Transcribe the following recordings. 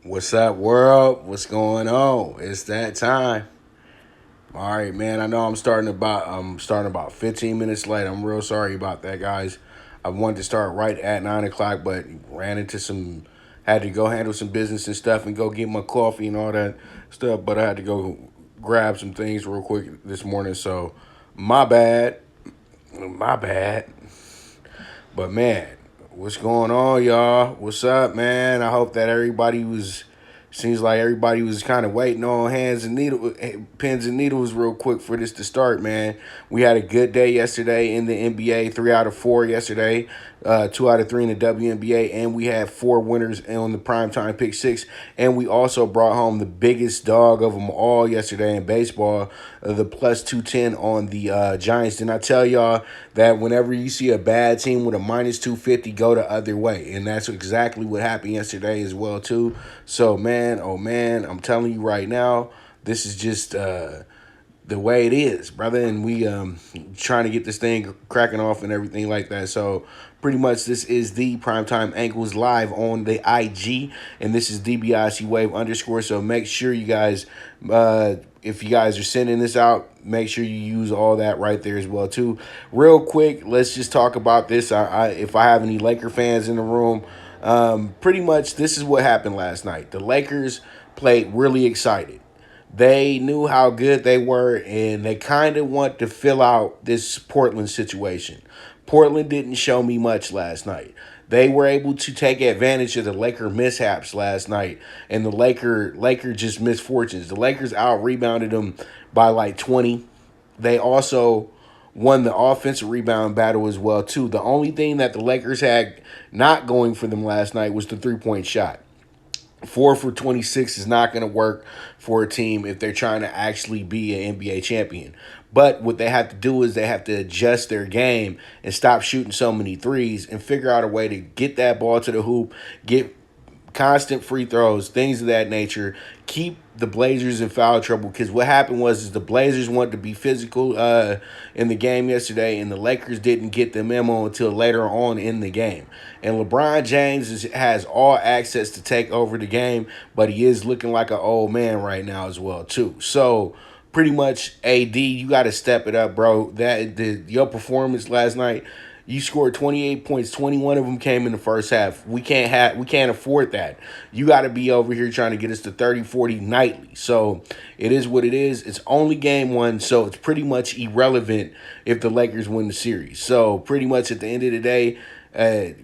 What's up, world? What's going on? It's that time. All right, man. I know I'm starting about 15 minutes late. I'm real sorry about that, guys. I wanted to start right at 9 o'clock, but ran into some had to go handle some business and stuff and go get my coffee and all that stuff. But I had to go grab some things real quick this morning. So my bad. My bad. But man, what's going on, y'all? What's up, man? I hope that everybody was. Seems like everybody was kind of waiting on pins and needles, real quick for this to start, man. We had a good day yesterday in the NBA, 3 out of 4 yesterday, 2 out of 3 in the WNBA, and we had 4 winners on the primetime pick 6. And we also brought home the biggest dog of them all yesterday in baseball, the plus 210 on the Giants. Didn't I tell y'all that whenever you see a bad team with a minus 250, go the other way? And that's exactly what happened yesterday as well, too. So, man, oh, man, I'm telling you right now, this is just the way it is, brother. And we trying to get this thing cracking off and everything like that. So pretty much this is the Primetime Angles Live on the IG, and this is DBIC Wave _. So make sure you guys, if you guys are sending this out, make sure you use all that right there as well too. Real quick, let's just talk about this. If I have any Laker fans in the room, pretty much this is what happened last night. The Lakers played really excited. They knew how good they were, and they kind of want to fill out this Portland situation. Portland didn't show me much last night. They were able to take advantage of the Laker mishaps last night, and the Laker just misfortunes. The Lakers out rebounded them by like 20. They also won the offensive rebound battle as well too. The only thing that the Lakers had not going for them last night was the 3-point shot. 4 for 26 is not going to work for a team if they're trying to actually be an NBA champion. But what they have to do is they have to adjust their game and stop shooting so many threes and figure out a way to get that ball to the hoop, get constant free throws, things of that nature. Keep the Blazers in foul trouble, because what happened was is the Blazers wanted to be physical in the game yesterday, and the Lakers didn't get the memo until later on in the game. And LeBron James has all access to take over the game, but he is looking like an old man right now as well too. So pretty much, AD, you got to step it up, bro. Your performance last night. You scored 28 points. 21 of them came in the first half. We can't afford that. You got to be over here trying to get us to 30, 40 nightly. So it is what it is. It's only game one, so it's pretty much irrelevant if the Lakers win the series. So pretty much at the end of the day,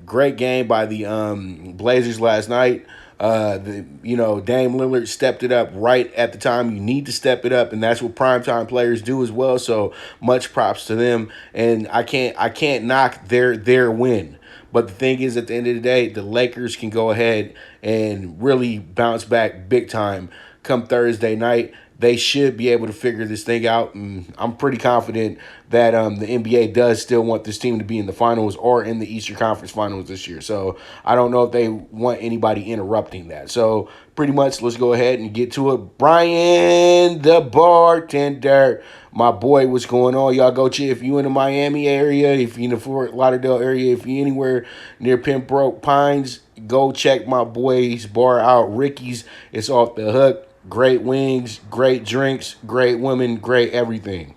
great game by the Blazers last night. Dame Lillard stepped it up right at the time you need to step it up, and that's what primetime players do as well. So much props to them, and I can't knock their win. But the thing is, at the end of the day, the Lakers can go ahead and really bounce back big time come Thursday night. They should be able to figure this thing out, and I'm pretty confident that the NBA does still want this team to be in the finals or in the Eastern Conference Finals this year. So I don't know if they want anybody interrupting that. So pretty much, let's go ahead and get to it. Brian, the bartender, my boy, what's going on? Y'all go check if you in the Miami area, if you in the Fort Lauderdale area, if you anywhere near Pembroke Pines, go check my boy's bar out. Ricky's. It's off the hook. Great wings, great drinks, great women, great everything.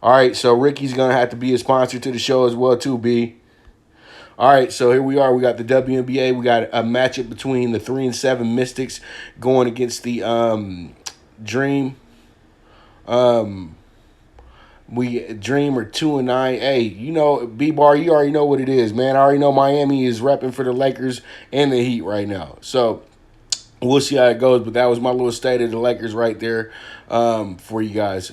All right, so Ricky's going to have to be a sponsor to the show as well, too, B. All right, so here we are. We got the WNBA. We got a matchup between the 3-7 Mystics going against the Dream. Dream are 2-9. Hey, B-Bar, you already know what it is, man. I already know Miami is repping for the Lakers and the Heat right now. So we'll see how it goes, but that was my little state of the Lakers right there for you guys.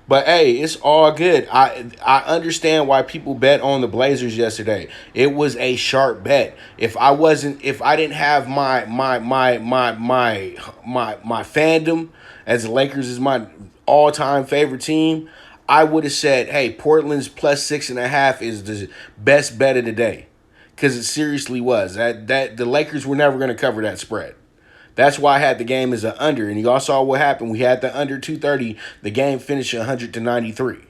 But hey, it's all good. I understand why people bet on the Blazers yesterday. It was a sharp bet. If I didn't have my fandom as the Lakers is my all-time favorite team, I would have said, hey, Portland's plus 6.5 is the best bet of the day. Because it seriously was. That the Lakers were never going to cover that spread. That's why I had the game as an under. And you all saw what happened. We had the under 230. The game finished 100-93.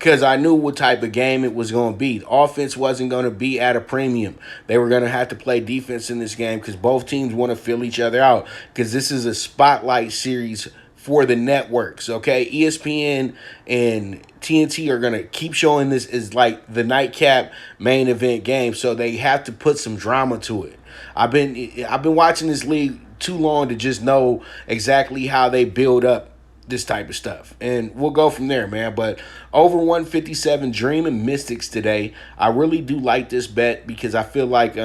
because I knew what type of game it was going to be. Offense wasn't going to be at a premium. They were going to have to play defense in this game because both teams want to fill each other out, because this is a spotlight series for the networks, okay? ESPN and TNT are going to keep showing this as like the nightcap main event game, so they have to put some drama to it. I've been watching this league too long to just know exactly how they build up this type of stuff, and we'll go from there, man. But over 157 Dream and Mystics today. I really do like this bet because I feel like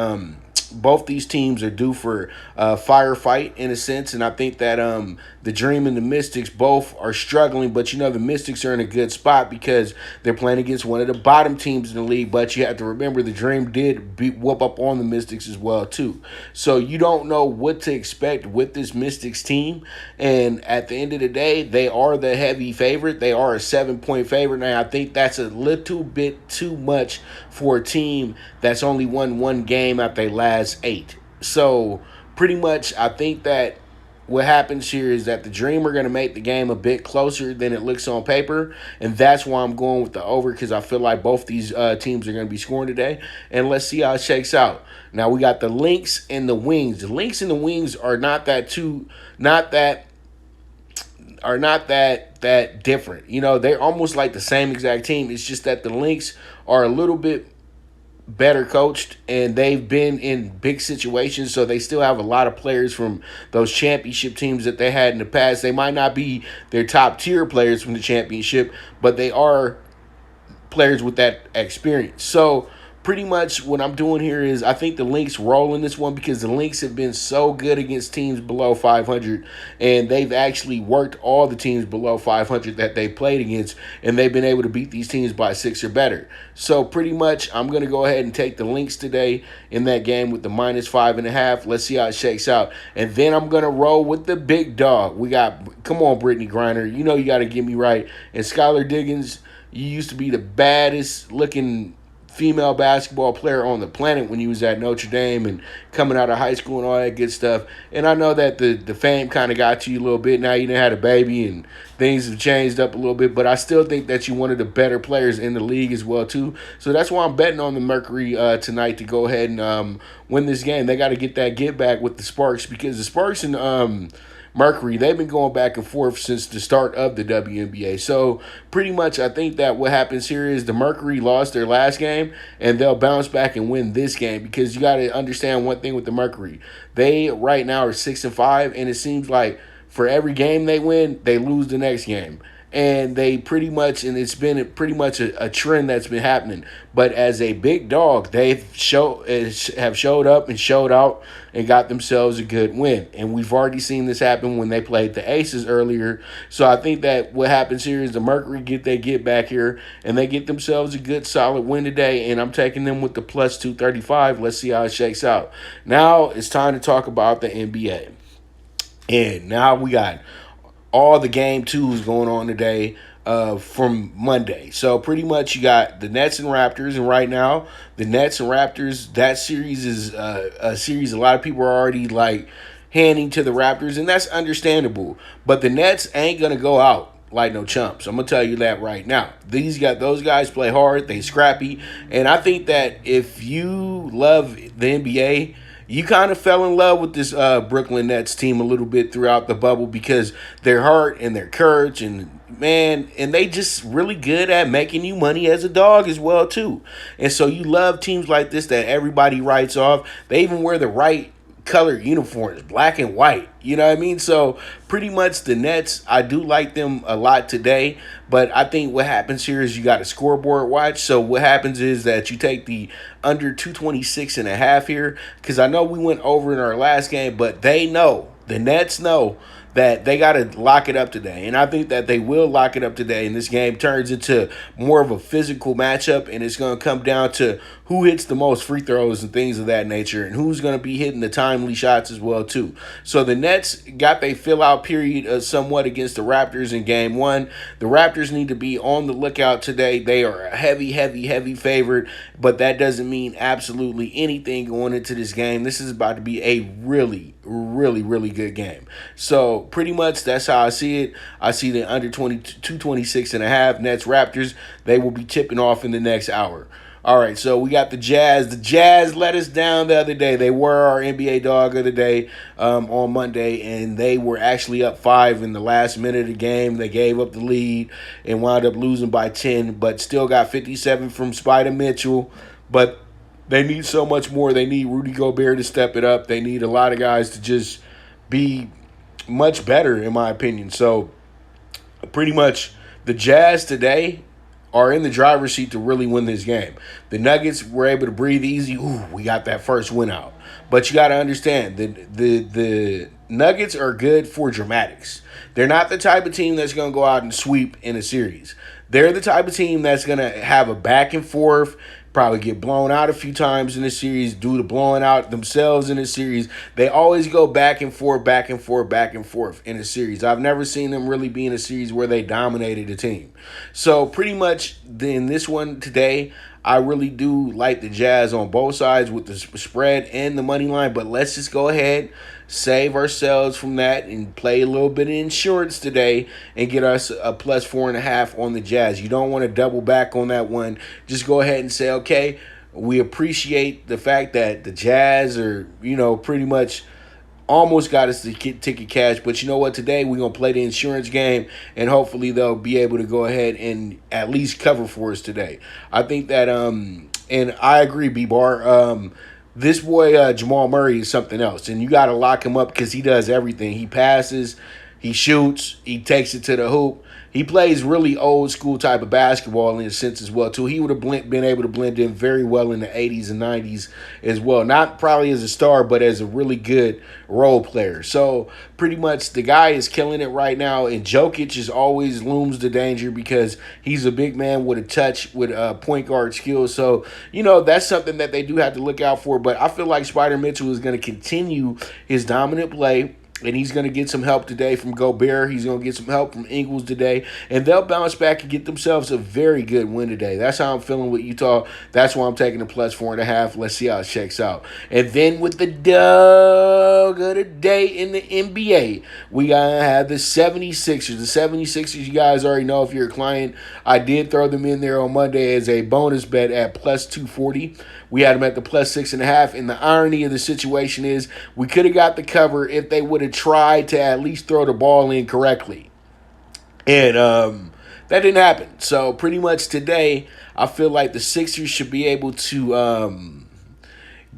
both these teams are due for a firefight in a sense, and I think that the Dream and the Mystics both are struggling, but you know the Mystics are in a good spot because they're playing against one of the bottom teams in the league. But you have to remember the Dream did whoop up on the Mystics as well too, so you don't know what to expect with this Mystics team. And at the end of the day, they are the heavy favorite. They are a 7-point favorite. Now I think that's a little bit too much for a team that's only won one game out their last 8. So pretty much I think that what happens here is that the Dream are going to make the game a bit closer than it looks on paper, and that's why I'm going with the over, because I feel like both these teams are going to be scoring today, and let's see how it shakes out. Now we got the Lynx and the Wings. The Lynx and the Wings are not that different. You know, they're almost like the same exact team. It's just that the Lynx are a little bit better coached, and they've been in big situations, so they still have a lot of players from those championship teams that they had in the past. They might not be their top tier players from the championship, but they are players with that experience. So pretty much what I'm doing here is I think the Lynx roll in this one because the Lynx have been so good against teams below 500, and they've actually worked all the teams below 500 that they played against, and they've been able to beat these teams by 6 or better. So pretty much I'm going to go ahead and take the Lynx today in that game with the -5.5. Let's see how it shakes out. And then I'm going to roll with the big dog. We got, come on, Brittany Griner. You know you got to get me right. And Skylar Diggins, you used to be the baddest looking female basketball player on the planet when you was at Notre Dame and coming out of high school and all that good stuff. And I know that the fame kind of got to you a little bit. Now you done had a baby and things have changed up a little bit, but I still think that you're one of the better players in the league as well too. So that's why I'm betting on the Mercury tonight to go ahead and win this game. They got to get that get back with the Sparks, because the Sparks and Mercury, they've been going back and forth since the start of the WNBA. So pretty much I think that what happens here is the Mercury lost their last game, and they'll bounce back and win this game, because you got to understand one thing with the Mercury. They right now are 6-5, and it seems like for every game they win, they lose the next game. And they pretty much, and it's been pretty much a trend that's been happening. But as a big dog, have showed up and showed out and got themselves a good win. And we've already seen this happen when they played the Aces earlier. So I think that what happens here is the Mercury get back here, and they get themselves a good solid win today. And I'm taking them with the +235. Let's see how it shakes out. Now it's time to talk about the NBA. And now we got all the game twos going on today from Monday. So pretty much you got the Nets and Raptors, and right now the Nets and Raptors, that series is a series a lot of people are already like handing to the Raptors, and that's understandable. But the Nets ain't gonna go out like no chumps. I'm gonna tell you that right now. Those guys play hard, they scrappy, and I think that if you love the NBA, you kind of fell in love with this Brooklyn Nets team a little bit throughout the bubble, because their heart and their courage, and man, and they just really good at making you money as a dog as well too. And so you love teams like this that everybody writes off. They even wear the right colored uniforms, black and white. You know what I mean? So pretty much the Nets, I do like them a lot today. But I think what happens here is you got a scoreboard watch. So what happens is that you take the under 226.5 here, because I know we went over in our last game, but they know, the Nets know that they got to lock it up today. And I think that they will lock it up today. And this game turns into more of a physical matchup. And it's going to come down to who hits the most free throws and things of that nature, and who's going to be hitting the timely shots as well too. So the Nets got their fill-out period somewhat against the Raptors in Game 1. The Raptors need to be on the lookout today. They are a heavy favorite, but that doesn't mean absolutely anything going into this game. This is about to be a really good game. So pretty much that's how I see it. I see the under 226.5 Nets Raptors. They will be tipping off in the next hour. All right, so we got the Jazz. The Jazz let us down the other day. They were our NBA dog of the day on Monday, and they were actually up 5 in the last minute of the game. They gave up the lead and wound up losing by 10, but still got 57 from Spider Mitchell. But they need so much more. They need Rudy Gobert to step it up. They need a lot of guys to just be much better, in my opinion. So pretty much the Jazz today are in the driver's seat to really win this game. The Nuggets were able to breathe easy. Ooh, we got that first win out. But you got to understand, the Nuggets are good for dramatics. They're not the type of team that's going to go out and sweep in a series. They're the type of team that's going to have a back and forth, probably get blown out a few times in the series due to blowing out themselves in the series. They always go back and forth, back and forth, back and forth in a series. I've never seen them really be in a series where they dominated a team. So pretty much in this one today, I really do like the Jazz on both sides with the spread and the money line. But let's just go ahead, save ourselves from that, and play a little bit of insurance today and get us a plus 4.5 on the Jazz. You don't want to double back on that one. Just go ahead and say, okay, we appreciate the fact that the Jazz are, pretty much almost got us the ticket cash. But you know what? Today we're going to play the insurance game, and hopefully they'll be able to go ahead and at least cover for us today. I think that, and I agree, B-Bar, this boy Jamal Murray is something else, and you got to lock him up because he does everything. He passes, he shoots, he takes it to the hoop. He plays really old school type of basketball in a sense as well, too. He would have been able to blend in very well in the 80s and 90s as well. Not probably as a star, but as a really good role player. So pretty much the guy is killing it right now. And Jokic is always looms the danger because he's a big man with a touch, with point guard skills. So, that's something that they do have to look out for. But I feel like Spider Mitchell is going to continue his dominant play. And he's going to get some help today from Gobert. He's going to get some help from Ingles today. And they'll bounce back and get themselves a very good win today. That's how I'm feeling with Utah. That's why I'm taking the plus 4.5. Let's see how it shakes out. And then with the dog of the day in the NBA, we got to have the 76ers. The 76ers, you guys already know if you're a client. I did throw them in there on Monday as a bonus bet at plus 240. We had them at the plus 6.5. And the irony of the situation is we could have got the cover if they would have tried to at least throw the ball in correctly. And that didn't happen. So pretty much today, I feel like the Sixers should be able to,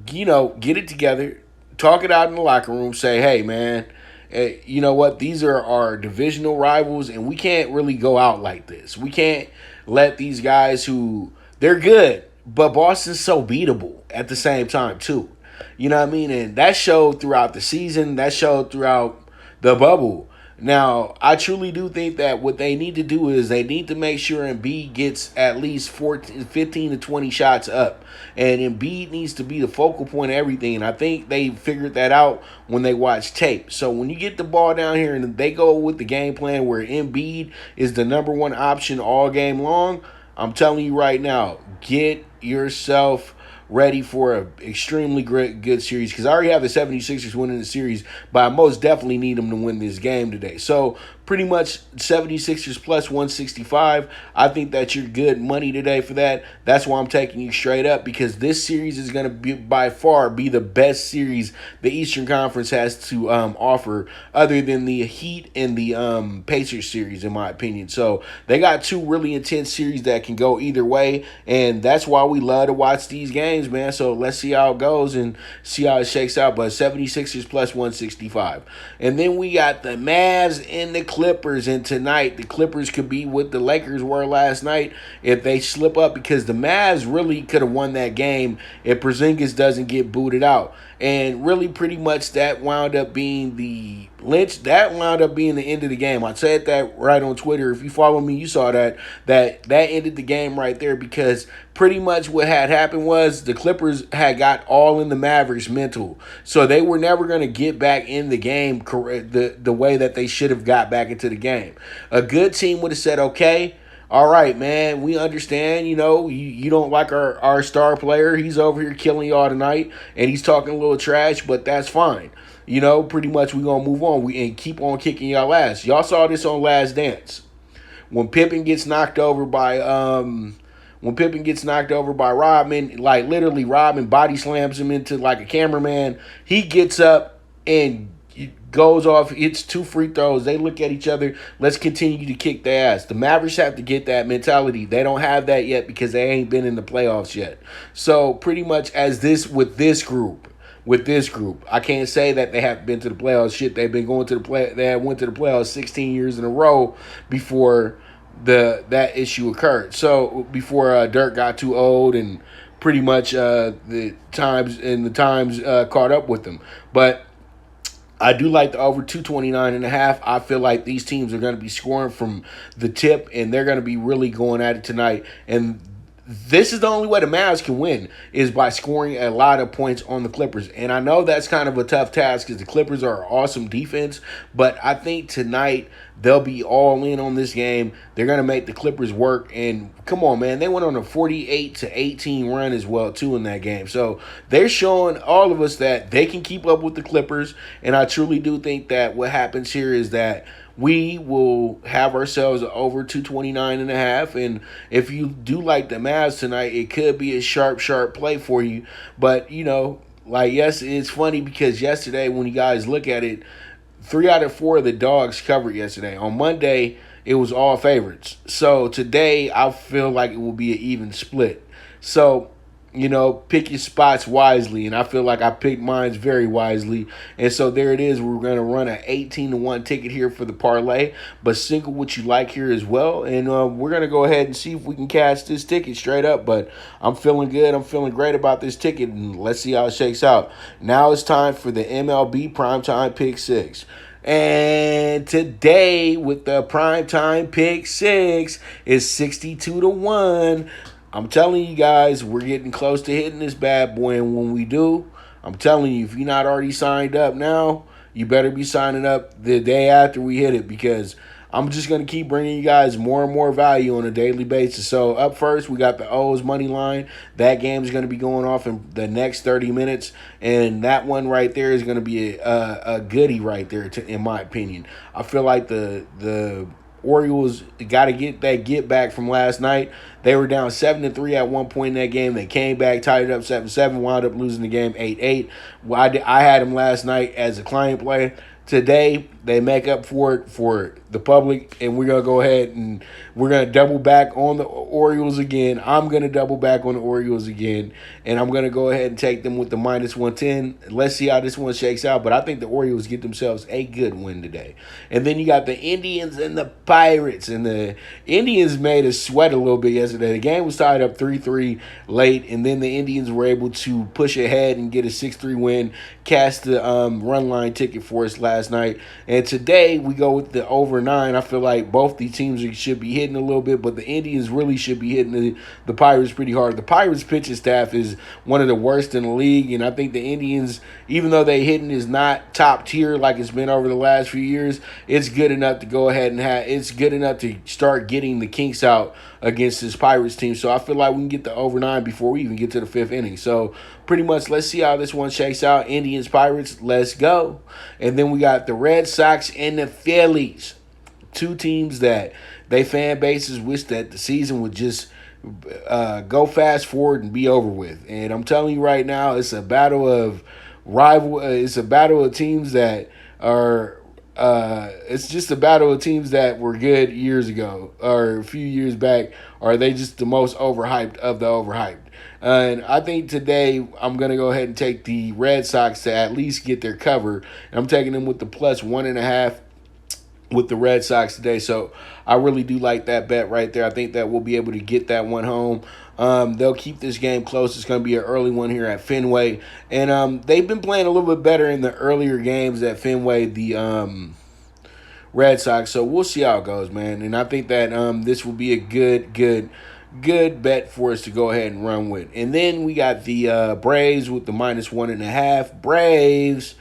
get it together, talk it out in the locker room, say, hey, man, you know what? These are our divisional rivals, and we can't really go out like this. We can't let these guys who, they're good, but Boston's so beatable at the same time, too. You know what I mean? And that showed throughout the season. That showed throughout the bubble. Now, I truly do think that what they need to do is they need to make sure Embiid gets at least 15 to 20 shots up. And Embiid needs to be the focal point of everything. And I think they figured that out when they watched tape. So when you get the ball down here and they go with the game plan where Embiid is the number one option all game long, I'm telling you right now, get yourself ready for an extremely good series because I already have the 76ers winning the series, but I most definitely need them to win this game today. So pretty much 76ers plus 165. I think that you're good money today for that. That's why I'm taking you straight up because this series is going to be by far be the best series the Eastern Conference has to offer other than the Heat and the Pacers series, in my opinion. So they got two really intense series that can go either way, and that's why we love to watch these games, man. So let's see how it goes and see how it shakes out. But 76ers plus 165. And then we got the Mavs and the Clippers, and tonight the Clippers could be what the Lakers were last night if they slip up because the Mavs really could have won that game if Porzingis doesn't get booted out. And really pretty much that wound up being the end of the game. I said that right on Twitter. If you follow me, you saw that ended the game right there because pretty much what had happened was the Clippers had got all in the Mavericks mental. So they were never going to get back in the game the way that they should have got back into the game. A good team would have said, okay, All right, man. We understand. You don't like our star player. He's over here killing y'all tonight, and he's talking a little trash, but that's fine. Pretty much we gonna move on. We and keep on kicking y'all ass. Y'all saw this on Last Dance when Pippen gets knocked over by Rodman, like literally Rodman body slams him into like a cameraman. He gets up and goes off, hits 2 free throws. They look at each other. Let's continue to kick their ass. The Mavericks have to get that mentality. They don't have that yet because they ain't been in the playoffs yet. So pretty much with this group, I can't say that they haven't been to the playoffs. Shit, they've been going to the play. They went to the playoffs 16 years in a row before that issue occurred. So before Dirk got too old and pretty much the times caught up with them. But I do like the over 229.5. I feel like these teams are going to be scoring from the tip, and they're going to be really going at it tonight. And this is the only way the Mavs can win is by scoring a lot of points on the Clippers. And I know that's kind of a tough task because the Clippers are an awesome defense, but I think tonight they'll be all in on this game. They're going to make the Clippers work. And come on, man, they went on a 48-18 run as well, too, in that game. So they're showing all of us that they can keep up with the Clippers. And I truly do think that what happens here is that we will have ourselves over 229.5. And if you do like the Mavs tonight, it could be a sharp play for you. But, yes, it's funny because yesterday when you guys look at it, 3 out of 4 of the dogs covered yesterday. On Monday, it was all favorites. So today, I feel like it will be an even split. So, pick your spots wisely. And I feel like I picked mine very wisely. And so there it is. We're going to run an 18-1 ticket here for the parlay. But single what you like here as well. And we're going to go ahead and see if we can cash this ticket straight up. But I'm feeling good. I'm feeling great about this ticket. And let's see how it shakes out. Now it's time for the MLB PrimeTime PK6. And today with the PrimeTime PK6 is 62-1. I'm telling you guys, we're getting close to hitting this bad boy. And when we do, I'm telling you, if you're not already signed up now, you better be signing up the day after we hit it because I'm just going to keep bringing you guys more and more value on a daily basis. So up first, we got the O's money line. That game is going to be going off in the next 30 minutes. And that one right there is going to be a goodie right there, in my opinion. I feel like the Orioles got to get that get back from last night. They were down 7-3 at one point in that game. They came back, tied it up 7-7, wound up losing the game 8-8. I had them last night as a client play. Today, they make up for it for the public, and we're going to go ahead and we're going to double back on the Orioles again. I'm going to double back on the Orioles again, and I'm going to go ahead and take them with the -110. Let's see how this one shakes out, but I think the Orioles get themselves a good win today. And then you got the Indians and the Pirates, and the Indians made us sweat a little bit yesterday. The game was tied up 3-3 late, and then the Indians were able to push ahead and get a 6-3 win, cast the run line ticket for us last night. And today we go with the over 9. I feel like both these teams should be hitting a little bit, but the Indians really should be hitting the Pirates pretty hard. The Pirates pitching staff is one of the worst in the league, and I think the Indians, even though they hitting is not top tier like it's been over the last few years, it's good enough to go ahead and it's good enough to start getting the kinks out against this Pirates team. So I feel like we can get the over 9 before we even get to the 5th inning. So pretty much let's see how this one shakes out. Indians, Pirates, let's go. And then we got the Red Sox and the Phillies. Two teams that they fan bases wish that the season would just go fast forward and be over with. And I'm telling you right now, it's a battle of it's a battle of teams that are it's just a battle of teams that were good years ago or a few years back. Or are they just the most overhyped of the overhyped? And I think today I'm going to go ahead and take the Red Sox to at least get their cover. And I'm taking them with the +1.5 with the Red Sox today. So I really do like that bet right there. I think that we'll be able to get that one home. They'll keep this game close. It's going to be an early one here at Fenway. And they've been playing a little bit better in the earlier games at Fenway, the Red Sox. So we'll see how it goes, man. And I think that this will be a good bet for us to go ahead and run with. And then we got the Braves with the -1.5. Braves,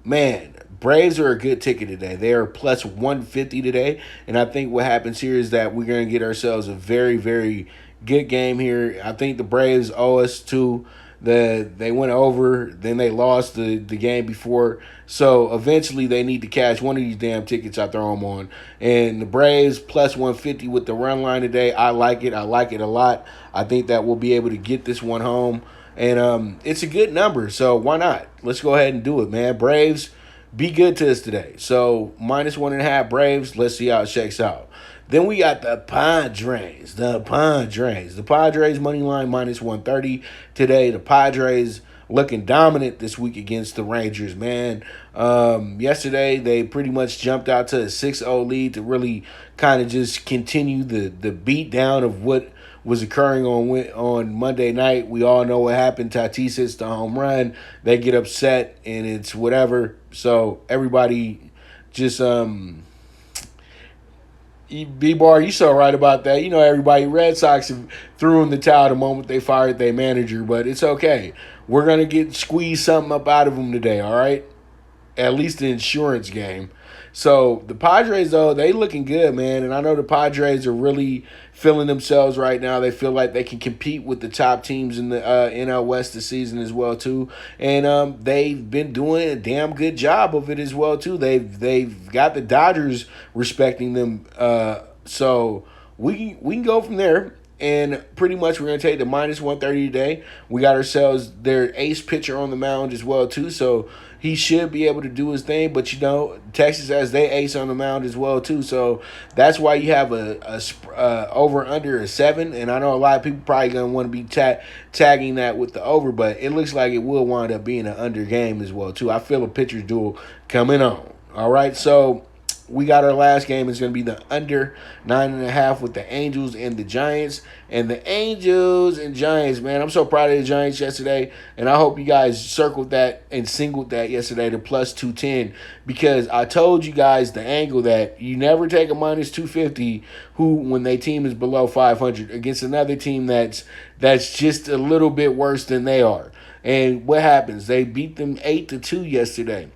man, Braves are a good ticket today. They are plus 150 today. And I think what happens here is that we're going to get ourselves a very, very good game here. I think the Braves owe us to they went over, then they lost the game before. So eventually they need to cash one of these damn tickets I throw them on. And the Braves plus 150 with the run line today, I like it. I like it a lot. I think that we'll be able to get this one home. And it's a good number, so why not? Let's go ahead and do it, man. Braves, be good to us today. So minus 1.5 Braves. Let's see how it shakes out. Then we got the Padres. The Padres money line minus 130 today. The Padres looking dominant this week against the Rangers, man. Yesterday, they pretty much jumped out to a 6-0 lead to really kind of just continue the beat down of what was occurring on Monday night. We all know what happened. Tatis hits the home run. They get upset, and it's whatever. So everybody just B-Bar, you so right about that. You know, everybody, Red Sox threw in the towel the moment they fired their manager, but it's okay. We're going to squeeze something up out of them today, all right? At least the insurance game. So the Padres, though, they looking good, man. And I know the Padres are really feeling themselves right now. They feel like they can compete with the top teams in the NL West this season as well, too. And they've been doing a damn good job of it as well, too. They've got the Dodgers respecting them. So we can go from there. And pretty much we're going to take the minus 130 today. We got ourselves their ace pitcher on the mound as well, too. So he should be able to do his thing. But, you know, Texas has their ace on the mound as well, too. So that's why you have a over-under a 7. And I know a lot of people probably going to want to be tagging that with the over. But it looks like it will wind up being an under game as well, too. I feel a pitcher's duel coming on. All right, so we got our last game. It's going to be the under 9.5 with the Angels and the Giants. And the Angels and Giants, man, I'm so proud of the Giants yesterday. And I hope you guys circled that and singled that yesterday to plus 210. Because I told you guys the angle that you never take a minus 250 when their team is below 500 against another team that's just a little bit worse than they are. And what happens? They beat them 8-2 yesterday.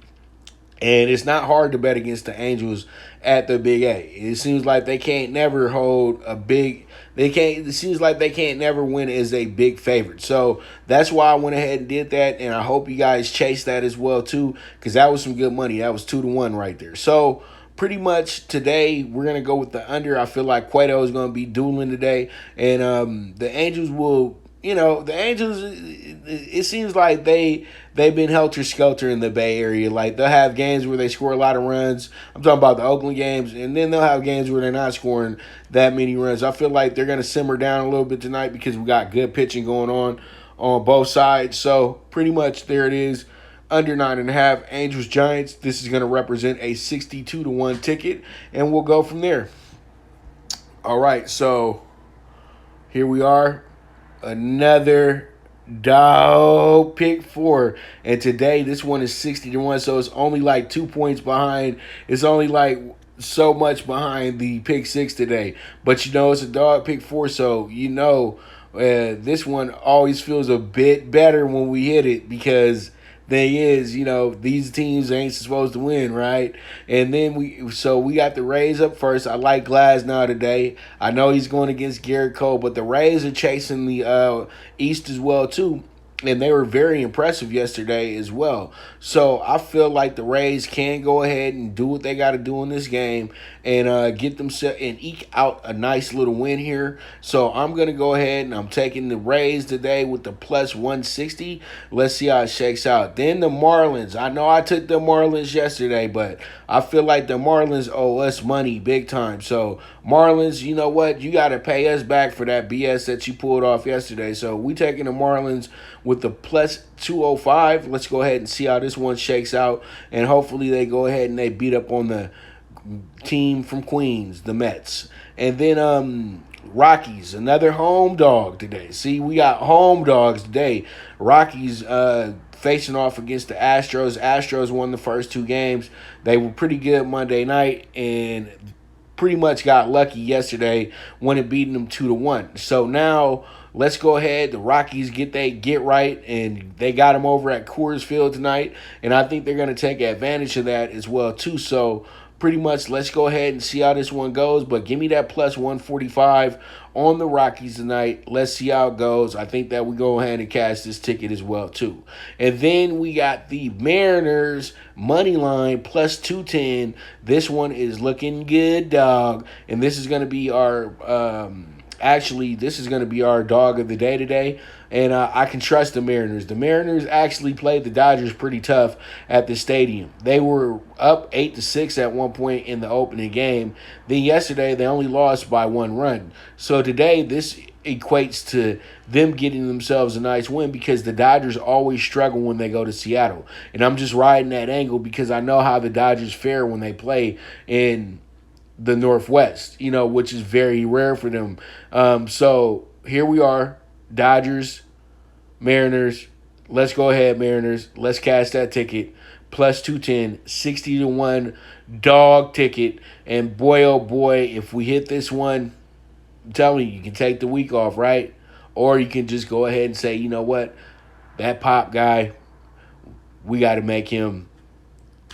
And it's not hard to bet against the Angels at the Big A. It seems like they can't never hold a big. It seems like they can't never win as a big favorite. So that's why I went ahead and did that, and I hope you guys chase that as well too, because that was some good money. That was 2-1 right there. So pretty much today we're gonna go with the under. I feel like Cueto is gonna be dueling today, and the Angels will. You know, the Angels, it seems like they've been helter-skelter in the Bay Area. Like, they'll have games where they score a lot of runs. I'm talking about the Oakland games. And then they'll have games where they're not scoring that many runs. I feel like they're going to simmer down a little bit tonight because we got good pitching going on both sides. So, pretty much there it is. Under 9.5, Angels-Giants. This is going to represent a 62-1 ticket. And we'll go from there. All right, so here we are. Another dog pick 4, and today this one is 60-1, so it's only like 2 points behind. It's only like so much behind the pick 6 today, but you know it's a dog pick 4, so you know this one always feels a bit better when we hit it because thing is, you know, these teams ain't supposed to win, right? And then we got the Rays up first. I like Glasnow today. I know he's going against Garrett Cole, but the Rays are chasing the East as well too. And they were very impressive yesterday as well. So I feel like the Rays can go ahead and do what they got to do in this game and get them set and eke out a nice little win here. So I'm going to go ahead and I'm taking the Rays today with the plus 160. Let's see how it shakes out. Then the Marlins. I know I took the Marlins yesterday, but I feel like the Marlins owe us money big time. So Marlins, you know what? You got to pay us back for that BS that you pulled off yesterday. So we taking the Marlins with the plus 205. Let's go ahead and see how this one shakes out. And hopefully they go ahead and they beat up on the team from Queens, the Mets. And then Rockies, another home dog today. See, we got home dogs today. Rockies facing off against the Astros. Astros won the first 2 games. They were pretty good Monday night and pretty much got lucky yesterday when it beating them 2-1. So now let's go ahead. The Rockies get right, and they got them over at Coors Field tonight, and I think they're going to take advantage of that as well too. So pretty much, let's go ahead and see how this one goes. But give me that plus 145 on the Rockies tonight. Let's see how it goes. I think that we go ahead and cash this ticket as well too. And then we got the Mariners money line plus 210. This one is looking good, dog. And this is going to be our this is going to be our dog of the day today. And I can trust the Mariners. The Mariners actually played the Dodgers pretty tough at the stadium. They were up 8-6 at one point in the opening game. Then yesterday, they only lost by 1 run. So today, this equates to them getting themselves a nice win because the Dodgers always struggle when they go to Seattle. And I'm just riding that angle because I know how the Dodgers fare when they play in the Northwest, which is very rare for them. So here we are. Dodgers, Mariners. Let's go ahead, Mariners. Let's cash that ticket. Plus 210, 60-1 dog ticket. And boy, oh boy, if we hit this one, I'm telling you, you can take the week off, right? Or you can just go ahead and say, you know what? That Pop guy, we got to make him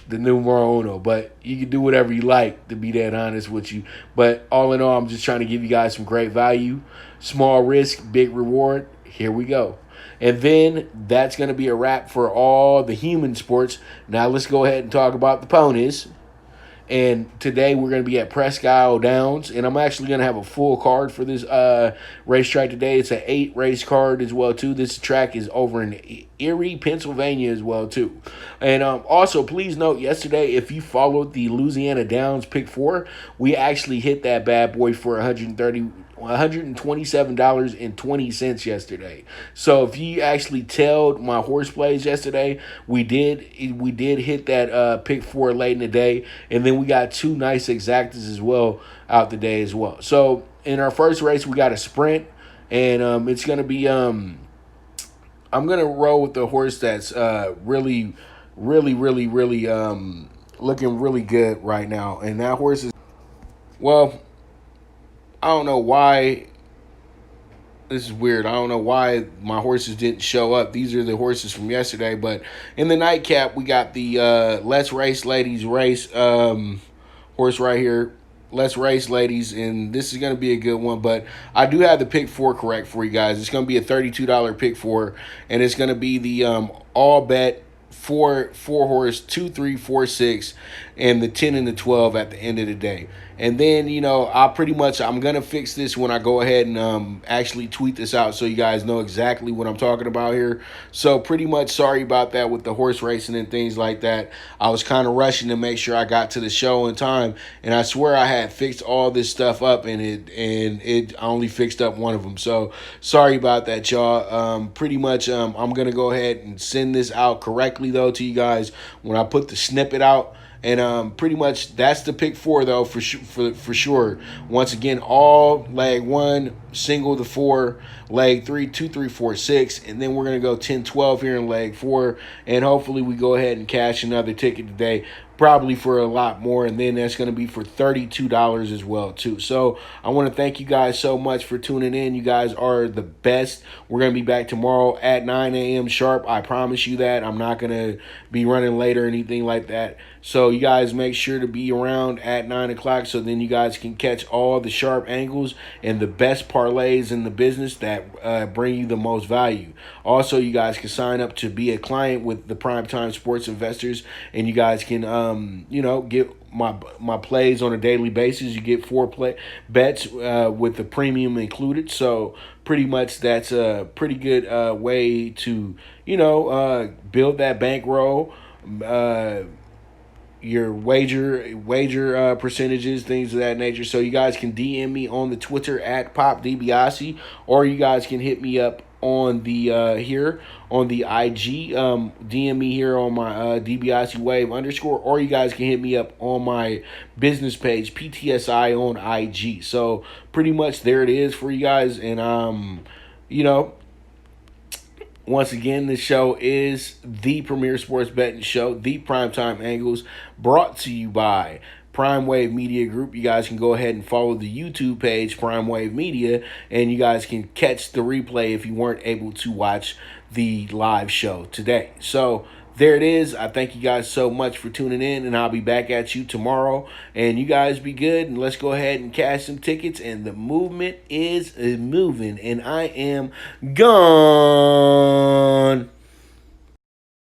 the numero uno. But you can do whatever you like, to be that honest with you. But all in all, I'm just trying to give you guys some great value. Small risk, big reward. Here we go. And then that's going to be a wrap for all the human sports. Now let's go ahead and talk about the ponies. And today we're going to be at Presque Isle Downs. And I'm actually going to have a full card for this racetrack today. It's an 8-race card as well, too. This track is over in Erie, Pennsylvania as well, too. And also, please note, yesterday, if you followed the Louisiana Downs Pick 4, we actually hit that bad boy for $127.20 yesterday. So if you actually tailed my horse plays yesterday, we did hit that Pick 4 late in the day. And then we got 2 nice exactas as well out the day as well. So in our first race, we got a sprint, and it's going to be I'm going to roll with the horse that's really looking really good right now. And that horse is, well, I don't know why. This is weird. I don't know why my horses didn't show up. These are the horses from yesterday. But in the nightcap, we got the Let's Race Ladies race horse right here. Let's Race Ladies. And this is going to be a good one. But I do have the pick 4 correct for you guys. It's going to be a $32 pick 4. And it's going to be the all bet 4 horse 2, 3, 4, 6, and the 10 and the 12 at the end of the day. And then, I'm going to fix this when I go ahead and actually tweet this out so you guys know exactly what I'm talking about here. So pretty much sorry about that with the horse racing and things like that. I was kind of rushing to make sure I got to the show in time. And I swear I had fixed all this stuff up, and it I only fixed up one of them. So sorry about that, y'all. Pretty much I'm going to go ahead and send this out correctly, though, to you guys when I put the snippet out. And pretty much that's the pick 4, though, for sure. Once again, all leg 1, single the 4, leg 3, 2, 3, 4, 6, and then we're going to go 10, 12 here in leg 4, and hopefully we go ahead and cash another ticket today, probably for a lot more, and then that's going to be for $32 as well, too. So I want to thank you guys so much for tuning in. You guys are the best. We're going to be back tomorrow at 9 a.m. sharp. I promise you that. I'm not going to be running late or anything like that. So you guys make sure to be around at 9 o'clock so then you guys can catch all the sharp angles and the best parlays in the business that bring you the most value. Also, you guys can sign up to be a client with the Primetime Sports Investors, and you guys can, get my plays on a daily basis. You get 4 bets with the premium included. So pretty much that's a pretty good way to, build that bankroll. Your wager percentages, things of that nature. So you guys can DM me on the Twitter at PopDiBiase, or you guys can hit me up on the here on the IG. DM me here on my DiBiase Wave _, or you guys can hit me up on my business page PTSI on IG. So pretty much there it is for you guys. And once again, this show is the premier sports betting show, the Primetime Angles, brought to you by Prime Wave Media Group. You guys can go ahead and follow the YouTube page, Prime Wave Media, and you guys can catch the replay if you weren't able to watch the live show today. So there it is. I thank you guys so much for tuning in, and I'll be back at you tomorrow. And you guys be good, and let's go ahead and cash some tickets. And the movement is moving, and I am gone.